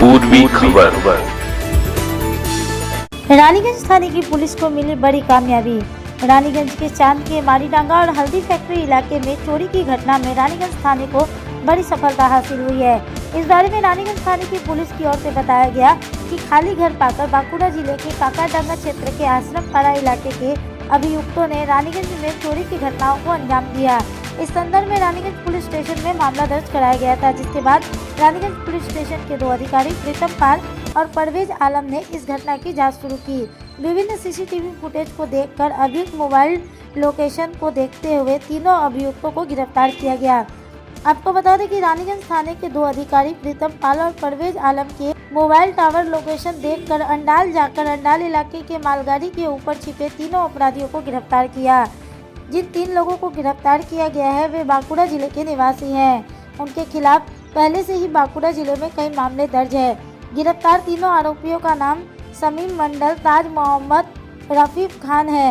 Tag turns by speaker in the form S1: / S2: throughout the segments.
S1: पूर्वी खबर।
S2: रानीगंज थाने की पुलिस को मिली बड़ी कामयाबी। रानीगंज के चांद के मारीडांगा और हल्दी फैक्ट्री इलाके में चोरी की घटना में रानीगंज थाने को बड़ी सफलता हासिल हुई है। इस बारे में रानीगंज थाने की पुलिस की ओर से बताया गया कि खाली घर पाकर बांकुड़ा जिले के काकाडांगा क्षेत्र के आश्रम पारा इलाके के अभियुक्तों ने रानीगंज में चोरी की घटनाओं को अंजाम दिया। इस संदर्भ में रानीगंज पुलिस स्टेशन में मामला दर्ज कराया गया था, जिसके बाद रानीगंज पुलिस स्टेशन के 2 अधिकारी प्रीतम पाल और परवेज आलम ने इस घटना की जांच शुरू की। विभिन्न सीसीटीवी फुटेज को देखकर अभियुक्त मोबाइल लोकेशन को देखते हुए तीनों अभियुक्तों को गिरफ्तार किया गया। आपको बता दें कि रानीगंज थाने के 2 अधिकारी प्रीतम पाल और परवेज आलम के मोबाइल टावर लोकेशन देखकर अंडाल जाकर अंडाल इलाके के मालगाड़ी के ऊपर छिपे तीनों अपराधियों को गिरफ्तार किया। जिन 3 लोगों को गिरफ्तार किया गया है वे बांकुड़ा जिले के निवासी हैं। उनके खिलाफ पहले से ही बांकुड़ा जिले में कई मामले दर्ज है। गिरफ्तार तीनों आरोपियों का नाम समीम मंडल, ताज मोहम्मद, रफीक खान है।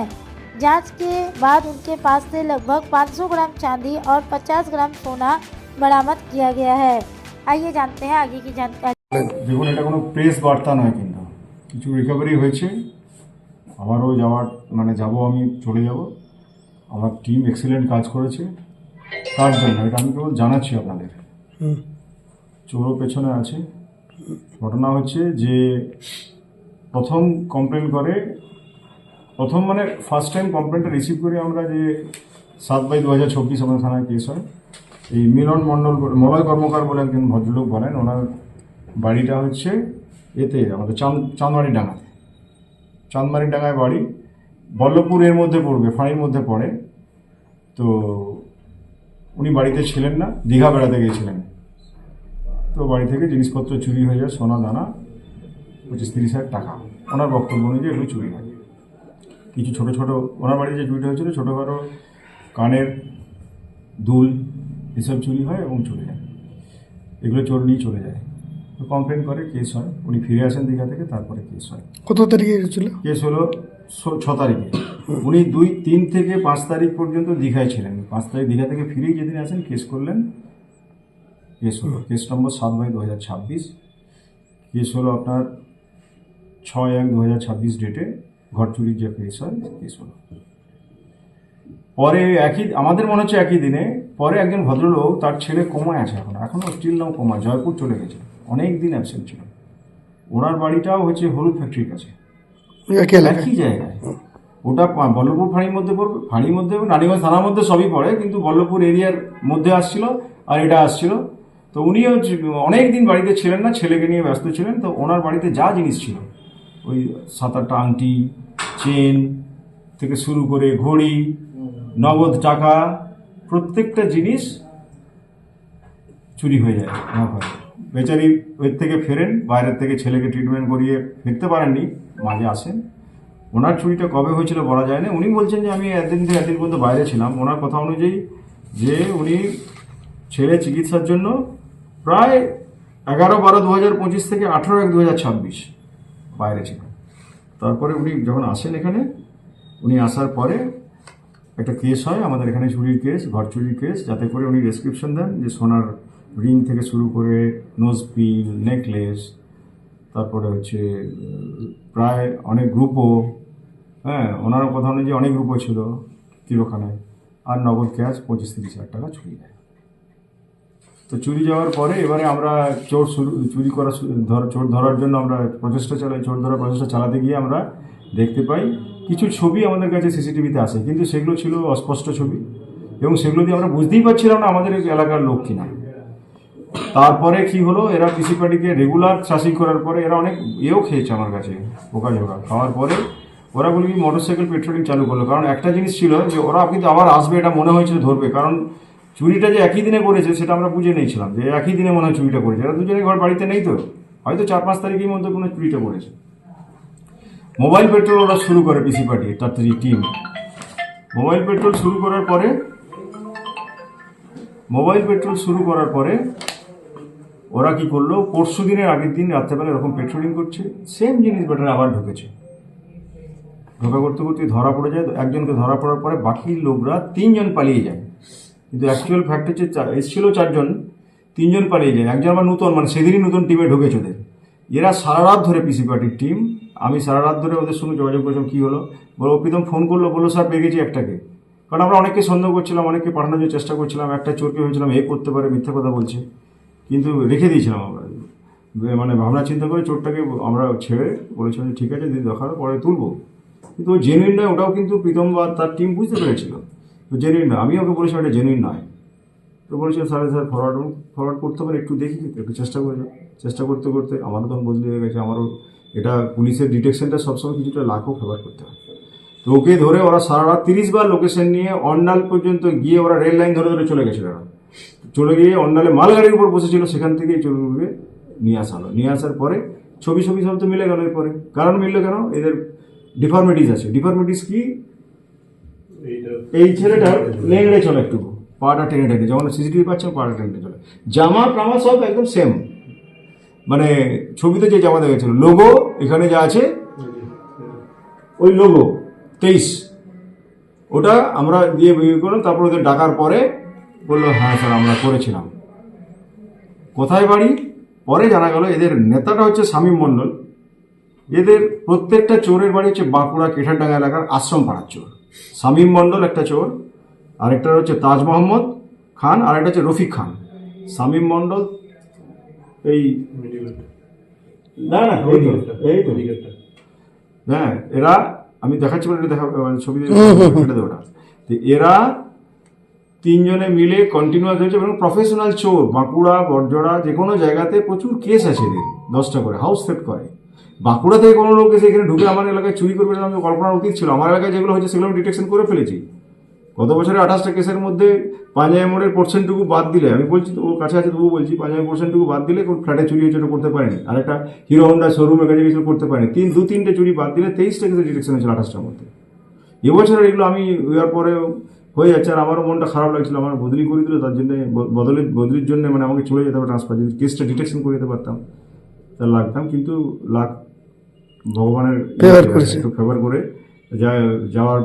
S2: जांच के बाद उनके पास से लगभग 500 ग्राम चांदी और 50 ग्राम सोना बरामद किया गया है। आइए जानते हैं आगे की जानकारी।
S3: দেখুন, এটা কোনো প্রেস বার্তা নয়, কিন্তু কিছু রিকভারি হয়েছে। আমারও যাওয়ার যাব, আমি চলে যাব। আমার টিম এক্সিলেন্ট কাজ করেছে। তার জন্য এটা আমি কেবল জানাচ্ছি আপনাদের। চোরও পেছনে আছে। ঘটনা হচ্ছে যে প্রথম কমপ্লেন করে, ফার্স্ট টাইম কমপ্লেনটা রিসিভ করি আমরা যে 7/2024 আমাদের থানায় কেস হয়। এই মিলন মণ্ডল, মলয় কর্মকার বলে একজন ভদ্রলোক বলেন, ওনার বাড়িটা হচ্ছে এতে আমাদের চাঁদমারিডাঙ্গাতে। চাঁদমারিডাঙ্গায় বাড়ি, বল্লভপুরের মধ্যে পড়বে, ফাঁড়ির মধ্যে পড়ে। তো উনি বাড়িতে ছিলেন না, দীঘা বেড়াতে গিয়েছিলেন। তো বাড়ি থেকে জিনিসপত্র চুরি হয়ে যায়, সোনা দানা 25-30 হাজার টাকা। ওনার বক্তব্য অনুযায়ী এগুলো চুরি হয়। কিছু ছোটো ছোটো ওনার বাড়িতে যে চুরিটা হয়েছিল, ছোটোখাটো কানের দুল এসব চুরি হয় এবং চলে যায়। এগুলো চোর নিয়ে চলে যায়। তো কমপ্লেন করে, কেস হয়। উনি ফিরে আসেন দীঘা থেকে, তারপরে কেস হয়।
S4: কত তারিখে হয়েছিল?
S3: কেস হলো 6 তারিখে। উনি 2, 3 থেকে 5 তারিখ পর্যন্ত দীঘায় ছিলেন। 5 তারিখ দীঘা থেকে ফিরেই যেদিন আসেন কেস করলেন। কেস হলো কেস নম্বর 7/2026। কেস হলো আপনার 6/1/2026 ডেটে ঘর চুরির যে কেস হয়, কেস হলো। পরে আমাদের মনে হচ্ছে একই দিনে পরে একজন ভদ্রলোক, তার ছেলে কোমায় আছে, এখনও স্টিল নাও কোমা, জয়পুর চলে গেছে, অনেক দিন অ্যাবসেন্ট ছিল। ওনার বাড়িটাও হচ্ছে হলুদ ফ্যাক্টরির কাছে, একই জায়গায়। ওটা বল্লভপুর ফাঁড়ির মধ্যে পড়বে, ফাঁড়ির মধ্যে রানীগঞ্জ থানার মধ্যে সবই পড়ে, কিন্তু বল্লভপুর এরিয়ার মধ্যে আসছিল আর এটা আসছিল। তো উনিও অনেক দিন বাড়িতে ছিলেন না, ছেলেকে নিয়ে ব্যস্ত ছিলেন। তো ওনার বাড়িতে যা জিনিস ছিল, ওই 7-8টা আংটি, চেন থেকে শুরু করে ঘড়ি, নগদ টাকা, প্রত্যেকটা জিনিস চুরি হয়ে যায়। বেচারি ওর থেকে ফেরেন, বাইরের থেকে ছেলেকে ট্রিটমেন্ট করিয়ে ফিরতে পারেননি, মাঝে আসেন। ওনার চুরিটা কবে হয়েছিল বলা যায় না। উনি বলছেন যে আমি একদিন থেকে একদিন পর্যন্ত বাইরে ছিলাম। ওনার কথা অনুযায়ী যে উনি ছেলে চিকিৎসার জন্য প্রায় 11/12/2025 থেকে 18/1/2026 বাইরে ছিলেন। তারপরে উনি যখন আসেন এখানে, উনি আসার পরে একটা কেস হয় আমাদের এখানে, চুরির কেস, ঘর চুরির কেস, যাতে করে উনি ডেসক্রিপশন দেন যে সোনার রিং থেকে শুরু করে নোজ পিন, নেকলেস, তারপরে হচ্ছে প্রায় অনেক গ্রুপও, ওনার কথা অনুযায়ী অনেক গ্রুপও ছিল কিলোখানে, আর নগদ ক্যাশ 25-30 হাজার টাকা চুরি যায়। তো চুরি যাওয়ার পরে এবারে আমরা চোর ধরার জন্য আমরা প্রচেষ্টা চালাই। চোর ধরার প্রচেষ্টা চালাতে গিয়ে আমরা দেখতে পাই কিছু ছবি আমাদের কাছে সিসিটিভিতে আসে, কিন্তু সেগুলো ছিল অস্পষ্ট ছবি, এবং সেগুলো দিয়ে আমরা বুঝতেই পারছিলাম না আমাদের এলাকার লোক কিনা। তারপরে কি হলো, এরা পিসি পার্টিকে রেগুলার চাষি করার পরে এরা অনেক খেয়েছে আমার কাছে, পোকাঝোকা খাওয়ার পরে ওরা বলি কি মোটরসাইকেল পেট্রোলিং চালু করলো। কারণ একটা জিনিস ছিল যে ওরা কিন্তু আবার আসবে, এটা মনে হয়েছিল ধরবে, কারণ চুরিটা যে একই দিনে করেছে সেটা আমরা বুঝে নিয়েছিলাম যে একই দিনে মনে হয় চুরিটা করেছে। এরা দুজনে ঘর বাড়িতে নেই, তো হয়তো 4-5 তারিখের মধ্যে কোনো চুরিটা করেছে। মোবাইল পেট্রোল ওরা শুরু করে, পিসি পার্টি তার টিম মোবাইল পেট্রোল শুরু করার পরে ওরা কি করলো, পরশু দিনের আগের দিন রাত্রেবেলা এরকম পেট্রোলিং করছে, সেম জিনিস ব্যাটারে আবার ঢুকেছে। ঢোকা করতে করতে ধরা পড়ে যায়। একজনকে ধরা পড়ার পরে বাকি লোকরা 3 জন পালিয়ে যায়, কিন্তু অ্যাকচুয়াল ফ্যাক্ট হচ্ছে এসেছিল 4 জন, 3 জন পালিয়ে যায়। একজন আবার নতুন, সেদিনই নতুন টিমে ঢুকেছে ওদের। এরা সারা রাত ধরে পিসি পার্টির টিম, আমি সারা রাত ধরে ওদের সঙ্গে যোগাযোগ করেছিলাম, কী হলো বলো, প্রীতম ফোন করলো, বললো স্যার পেয়ে গেছি একটাকে। কারণ আমরা অনেককে সন্দেহ করছিলাম, অনেককে পাঠানোর জন্য চেষ্টা করছিলাম, একটা চোরকে হয়েছিলাম এ করতে পারে, মিথ্যা কথা বলছে, কিন্তু রেখে দিয়েছিলাম আমরা, মানে ভাবনা চিন্তা করে চোরটাকে আমরা ছেড়ে বলেছিলাম যে ঠিক আছে যদি দরকার পরে তুলবো, কিন্তু ও জেনুইন নয়, ওটাও কিন্তু প্রীতম বা তার টিম বুঝতে পেরেছিল জেনুইন নয়। আমি ওকে বলেছিলাম এটা জেনুইন নয়, তো বলেছিলাম স্যার ফরওয়ার্ড করতে হবে, একটু দেখি, একটু চেষ্টা করে চেষ্টা করতে করতে আমারও তখন বদলি হয়ে গেছে, আমারও এটা পুলিশের ডিটেকশনটা সবসময় কিছুটা লাখও ফেভার করতে হয়। তো ওকে ধরে ওরা সারা রাত 30 বার লোকেশন নিয়ে অন্ডাল পর্যন্ত গিয়ে ওরা রেল লাইন ধরে ধরে চলে গেছিল, ওরা চলে গিয়ে অন্ডালে মালগাড়ির উপর বসেছিল, সেখান থেকেই চোরগুলোকে নিয়ে আসা হলো। নিয়ে আসার পরে ছবি সব তো মিলে গেল। এরপরে কারণ মিললো কেন, এদের ডিফর্মিটিস আছে। ডিফর্মিটিস কি, এই ছেলেটার লেংড়ে চলে একটু, পাটা টেনে টেনে, যেমন সিসিটিভি পাচ্ছে পাটা টেনে চলে, জামা টামা সব একদম সেম, মানে ছবিতে যে জামা দেখেছিল লোগো এখানে যা আছে ওই লোগো 23, ওটা আমরা দিয়ে বিয়ে করলাম। তারপর ওদের ডাকার পরে বললো হ্যাঁ স্যার আমরা করেছিলাম। কোথায় বাড়ি, পরে জানা গেল এদের নেতাটা হচ্ছে শামীম মণ্ডল। এদের প্রত্যেকটা চোরের বাড়ি হচ্ছে বাঁকুড়া কেঠারডাঙ্গা এলাকার আশ্রম পাড়ার চোর। শামীম মণ্ডল একটা চোর, আরেকটা হচ্ছে তাজ মোহাম্মদ খান, আর একটা হচ্ছে রফিক খান। শামীম মণ্ডল এই না না এই তো হ্যাঁ, এরা আমি দেখাচ্ছি বলে দেখা ছবি কেটে দেবো। তো এরা তিনজনে মিলে কন্টিনিউয়াস হয়েছে এবং প্রফেশনাল চোর, বাঁকুড়া বড়জোড়া যে কোনো জায়গাতে প্রচুর কেস আছে এদের, 10টা করে হাউস থেফট করে। বাঁকুড়া থেকে কোনো লোক এসে এখানে ঢুকে আমার এলাকায় চুরি করবে, আমি কল্পনার অতীত ছিল। আমার এলাকায় যেগুলো হয়েছে সেগুলো আমি ডিটেকশন করে ফেলেছি। গত বছরে 28টা কেসের মধ্যে পাঞ্জাবি মোড়ের পোর্শনটুকু বাদ দিলে, আমি বলছি তো ওর কাছে আছে তবু বলছি, পাঞ্জাবি পোর্শনটুকু বাদ দিলে কোন ফ্ল্যাটে চুরি হয়েছে করতে পারেনি, আর একটা হিরো হন্ডা শোরুমের কাছে কিছু করতে পারেনি। 2-3টে চুরি বাদ দিলে 23টা কেসের ডিটেকশন হয়েছিল 28টার মধ্যে। এবছরের এগুলো আমি ইয়ার পরে হয়ে যাচ্ছে, আর আমারও মনটা খারাপ লাগছিল। আমার বদলি করে দিল, তার জন্য বদলির জন্য মানে আমাকে চলে যেতে হবে ট্রান্সফার। যদি কেসটা ডিটেকশন করে যেতে পারতাম তাহলে লাগতাম, কিন্তু ভগবানের একটু ফেভার করে যাওয়ার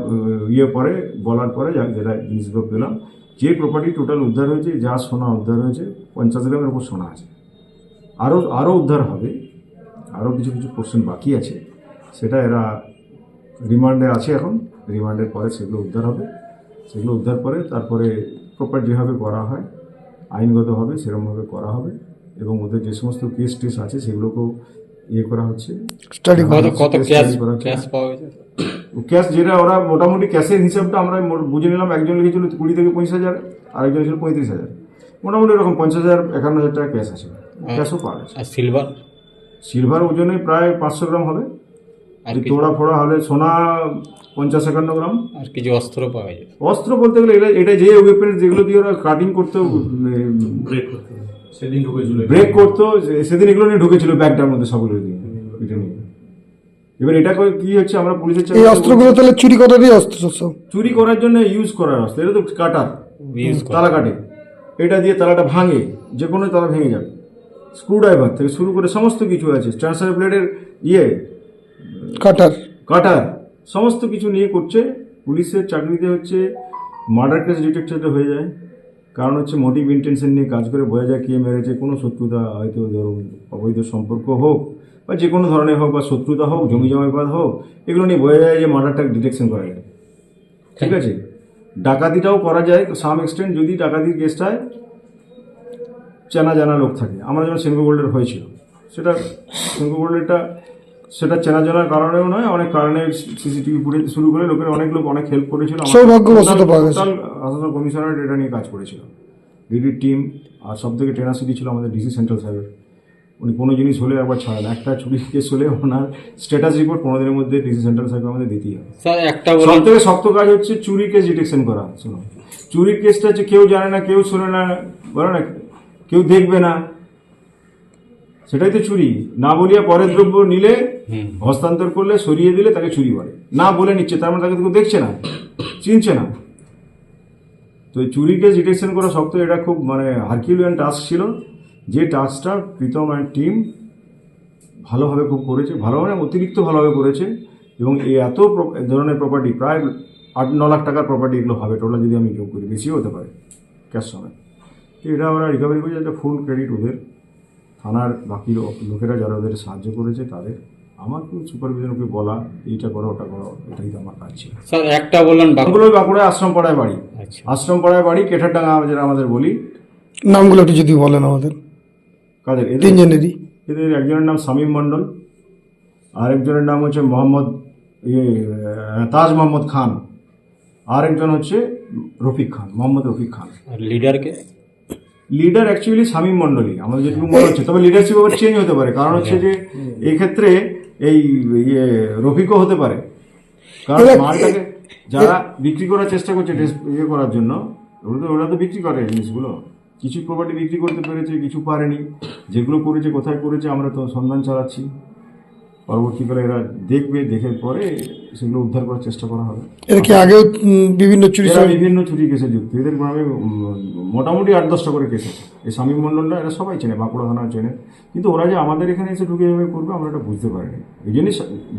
S3: পরে বলার পরে যেটা জিনিসগুলো পেলাম, যে প্রপার্টি টোটাল উদ্ধার হয়েছে, যা সোনা উদ্ধার হয়েছে 50 গ্রামের উপর সোনা আছে। আরও উদ্ধার হবে, আরও কিছু কিছু পোর্শন বাকি আছে, সেটা এরা রিমান্ডে আছে এখন। রিমান্ডের পরে সেগুলো উদ্ধার হবে, সেগুলো উদ্ধার করে তারপরে প্রপার যেভাবে করা হয় আইনগতভাবে সেরকমভাবে করা হবে, এবং ওদের যে সমস্ত কেস টেস আছে সেগুলোকেও করা হচ্ছে। ক্যাশ যেটা ওরা মোটামুটি ক্যাশের হিসাবটা আমরা বুঝে নিলাম, একজন লিখেছিল 20 থেকে 25,000, আরেকজন ছিল 35,000, মোটামুটি এরকম 50,000-51,000 টাকা ক্যাশ আছে। ক্যাশও পাওয়া গেছে। সিলভার ওজনে প্রায় 500 গ্রাম হবে, তোড়া ফোড়া হলে সোনা 50-51 গ্রাম।
S1: আর কিছু অস্ত্র পাওয়া যায়।
S3: অস্ত্র বলতে গেলে এটা যে ওয়েপন যেগুলো দিয়ে ওরা কাটিং করতো, ব্রেক করতো, সেদিন এগুলো নিয়ে ঢুকেছিল ব্যাগটার মধ্যে সবগুলো দিয়ে। এবার এটা কি হচ্ছে, আমরা পুলিশের
S4: এই অস্ত্রগুলো তাহলে চুরি করারই অস্ত্র, সব
S3: চুরি করার জন্য ইউজ করার অস্ত্র। এটা তো কাটার, তালা কাটে, এটা দিয়ে তালাটা ভাঙে, যে কোনো তালা ভেঙে যাবে। স্ক্রুড্রাইভার থেকে শুরু করে সমস্ত কিছু আছে, ট্রান্সফার ব্লেডের কাটার সমস্ত কিছু নিয়ে করছে। পুলিশের চাকরিতে হচ্ছে মার্ডার কেস ডিটেক্টেড হয়ে যায়, কারণ হচ্ছে মোটিভ ইন্টেনশন নিয়ে কাজ করে বোঝা যায় কে মেরেছে। কোনো শত্রুতা, হয়তো ধরুন অবৈধ সম্পর্ক হোক বা যে কোনো ধরনের হোক, বা শত্রুতা হোক, জমি জমা বিবাদ হোক, এগুলো নিয়ে বোঝা যায় যে মার্ডারটা ডিটেকশন করা যায়। ঠিক আছে, ডাকাতিটাও করা যায় সাম এক্সটেন্ট, যদি ডাকাতির কেসটায় চেনা জানা লোক থাকে। আমার যেমন সেনগো গোল্ডের হয়েছিল, সেটা সেনগো গোল্ডেরটা সেটা চেনা জানার কারণেও নয়, অনেক কারণে সিসিটিভি ফুটেজ শুরু করে লোকের অনেক লোক অনেক হেল্প করেছিল। আসাম কমিশনারেট এটা নিয়ে কাজ করেছিল, ডিডির টিম। আর সব থেকে টেনাসিটি ছিল আমাদের ডিসি সেন্ট্রাল সাহেবের। উনি কোনো জিনিস হলে একবার ছাড়েন, একটা চুরি কেস হলে ওনার স্ট্যাটাস রিপোর্ট 15 দিনের মধ্যে ডিসি সেন্ট্রাল সাহেবকে আমাদের দিতেই হবে। সব থেকে শক্ত কাজ হচ্ছে চুরি কেস ডিটেকশন করা। শুনুন, চুরির কেসটা হচ্ছে কেউ জানে না, কেউ শোনে না, বলে না কেউ দেখবে না, সেটাই তো চুরি। না বলিয়া পরের দ্রব্য নিলে, হস্তান্তর করলে, সরিয়ে দিলে তাকে চুরি বলে। না বলে নিচ্ছে, তার মানে তাকে কেউ দেখছে না, চিনছে না। তো চুরি কেস ডিটেকশন করা শক্ত, এটা খুব মানে হারকিউলিয়ান টাস্ক ছিল, যে টাস্কটা প্রীতম অ্যান্ড টিম ভালোভাবে খুব করেছে, ভালো মানে অতিরিক্ত ভালোভাবে করেছে। এবং এই এত ধরনের প্রপার্টি, প্রায় 8-9 লাখ টাকার প্রপার্টি এগুলো হবে টোটাল, যদি আমি যোগ করি, বেশিও হতে পারে ক্যাশ সময়। এটা আমরা রিকভারি করেছি, একটা ফুল ক্রেডিট ওদের। থানার বাকি লোকেরা যারা ওদের সাহায্য করেছে তাদের আমাকে সুপারভিশনকে বলা এইটা করো ওটা করো, এটাই তো আমার কাজ ছিল।
S1: স্যার একটা বললেন
S3: বাঁকুড়ায় আশ্রম পাড়ায় বাড়ি,
S1: আচ্ছা
S3: আশ্রম পাড়ায় বাড়ি, কেঠারডাঙ্গা যেটা আমাদের বলি।
S4: নামগুলো একটু যদি বলেন আমাদের
S3: কাদের?
S4: তিনজনেরই।
S3: এদের একজনের নাম শামীম মণ্ডল, আরেকজনের নাম হচ্ছে তাজ মোহাম্মদ খান, আরেকজন হচ্ছে রফিক খান, মোহাম্মদ রফিক খান।
S1: আর লিডারকে?
S3: লিডার অ্যাকচুয়ালি শামীম মণ্ডলী আমাদের যেটুকু মনে হচ্ছে, তবে লিডারশিপ আবার চেঞ্জ হতে পারে, কারণ হচ্ছে যে এই ক্ষেত্রে এই রফিকও হতে পারে, কারণ মালটাকে যারা বিক্রি করার চেষ্টা করছে করার জন্য, ওরা তো বিক্রি করে জিনিসগুলো, কিছু প্রপার্টি বিক্রি করতে পেরেছে, কিছু পারেনি। যেগুলো করেছে, কোথায় করেছে আমরা তো সন্ধান চালাচ্ছি, পরবর্তীকালে এরা দেখবে, দেখে পরে সেগুলো উদ্ধার করার চেষ্টা করা হবে।
S4: এর কি আগেও বিভিন্ন চুরি
S3: বিভিন্ন চুরি কেসে যুক্ত, এদের গ্রামে মোটামুটি 8-10টা করে কেস আছে। এই শামীম মণ্ডলটা এরা সবাই চেনে, বাঁকুড়া থানা চেনে, কিন্তু ওরা যে আমাদের এখানে এসে ঢুকে যাবে করবে আমরা এটা বুঝতে পারিনি। এই জন্যই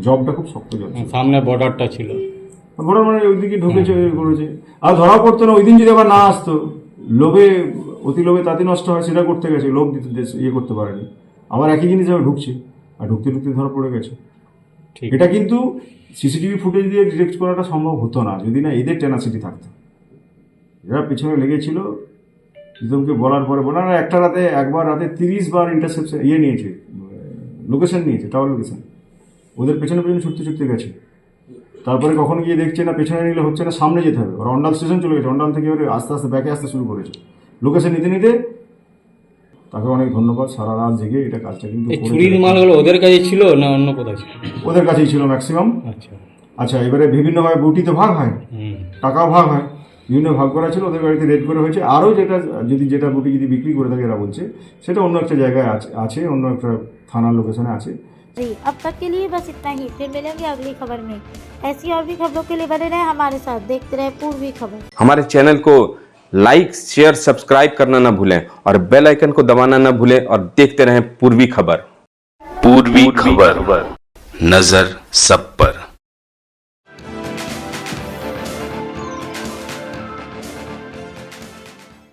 S3: জবটা খুব শক্ত যাচ্ছে।
S1: সামনে বর্ডারটা ছিল,
S3: বড় মানে ওইদিকে ঢুকেছে করেছে, আর ধরা পড়তো না। ওই দিন যদি আবার না আসতো, লোভে অতি লোভে তাতে নষ্ট হয়, সেটা করতে গেছে, লোভ দিতে করতে পারেনি, আবার একই জিনিস আবার ঢুকছে, আর ঢুকতে ঢুকতে ধরা পড়ে গেছে। এটা কিন্তু সিসিটিভি ফুটেজ দিয়ে ডিটেক্ট করাটা সম্ভব হতো না যদি না এদের টেনাসিটি থাকতো। এরা পেছনে লেগেছিল, প্রীতমকে বলার পরে বলার একবার রাতে 30 বার ইন্টারসেপশন নিয়েছে, লোকেশন নিয়েছে, টাওয়ার লোকেশন, ওদের পেছনে পেছনে ছুটতে ছুটতে গেছে। তারপরে কখন গিয়ে দেখছে না পেছনে নিলে হচ্ছে না, সামনে যেতে হবে, ওরা অন্ডাল স্টেশন চলে গেছে, অন্ডাল থেকে ওরা আস্তে আস্তে ব্যাকে আসতে শুরু করেছে, লোকেশন নিতে নিতে। তাকে অনেক ধন্যবাদ, সারা রাত জেগে এটা কাজটা কিন্তু
S1: চুরির মালগুলো ওদের কাছে ছিল না অন্য কোথাও ছিল?
S3: ওদের কাছেই ছিল ম্যাক্সিমাম।
S1: আচ্ছা
S3: আচ্ছা, এবারে বিভিন্নভাবে বুটিতে ভাগ হয়, টাকাও ভাগ হয়, বিভিন্ন ভাগ করা ছিল, ওদের গাড়িতে রেড করে হয়েছে। আরও যেটা বুটি যদি বিক্রি করে থাকে এরা বলছে, সেটা অন্য একটা জায়গায় আছে, অন্য একটা থানার লোকেশনে আছে।
S2: जी, अब तक के लिए बस इतना ही। फिर मिलेंगे अगली खबर में। ऐसी और भी खबरों के लिए बने रहे हमारे साथ, देखते रहे पूर्वी खबर।
S5: हमारे चैनल को लाइक शेयर सब्सक्राइब करना ना भूलें और बेल आइकन को दबाना ना भूलें और देखते रहें पूर्वी खबर। पूर्वी खबर, नजर सब पर।